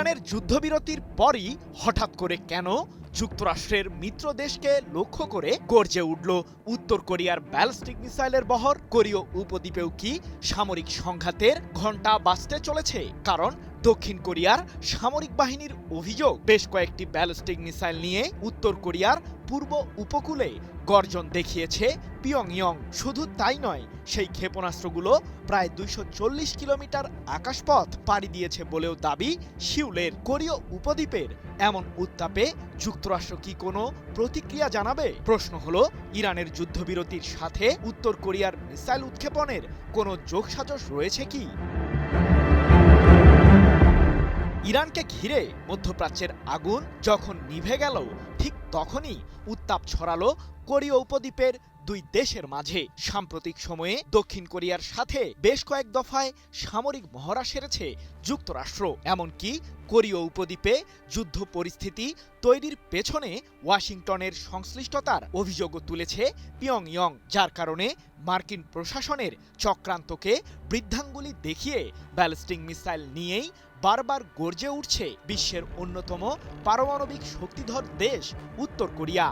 ইরানের যুদ্ধবিরতির পরই হঠাৎ করে কেন যুক্তরাষ্ট্রের মিত্র দেশকে লক্ষ্য করে গর্জে উঠল উত্তর কোরিয়ার ব্যালিস্টিক মিসাইলের বহর? কোরীয় উপদ্বীপেও কি সামরিক সংঘাতের ঘণ্টা বাজতে চলেছে? কারণ দক্ষিণ কোরিয়ার সামরিক বাহিনীর অভিযোগ, বেশ কয়েকটি ব্যালিস্টিক মিসাইল নিয়ে উত্তর কোরিয়ার পূর্ব উপকূলে গর্জন দেখিয়েছে পিয়ংইয়ং। শুধু তাই নয়, সেই ক্ষেপণাস্ত্রগুলো প্রায় ২৪০ কিলোমিটার আকাশপথ পাড়ি দিয়েছে বলেও দাবি সিউলের। কোরীয় উপদ্বীপের এমন উত্তাপে যুক্তরাষ্ট্র কি কোনো প্রতিক্রিয়া জানাবে? প্রশ্ন হলো, ইরানের যুদ্ধবিরতির সাথে উত্তর কোরিয়ার মিসাইল উৎক্ষেপণের কোনো যোগসাজশ রয়েছে কি? ইরানকে ঘিরে মধ্যপ্রাচ্যের আগুন যখন নিভে গেল, ঠিক তখনই উত্তাপ ছড়ালো কোরীয় উপদ্বীপের দুই দেশের মাঝে। সাম্প্রতিক সময়ে দক্ষিণ কোরিয়ার সাথে বেশ কয়েক দফায় সামরিক মহড়া সেরেছে যুক্তরাষ্ট্র। এমনকি কোরীয় উপদ্বীপে যুদ্ধ পরিস্থিতি তৈরির পেছনে ওয়াশিংটনের সংশ্লিষ্টতার অভিযোগও তুলেছে পিয়ংইয়ং, যার কারণে মার্কিন প্রশাসনের চক্রান্তকে বৃদ্ধাঙ্গুলি দেখিয়ে ব্যালিস্টিক মিসাইল নিয়েই বারবার গর্জে উঠছে বিশ্বের অন্যতম পারমাণবিক শক্তিধর দেশ উত্তর কোরিয়া।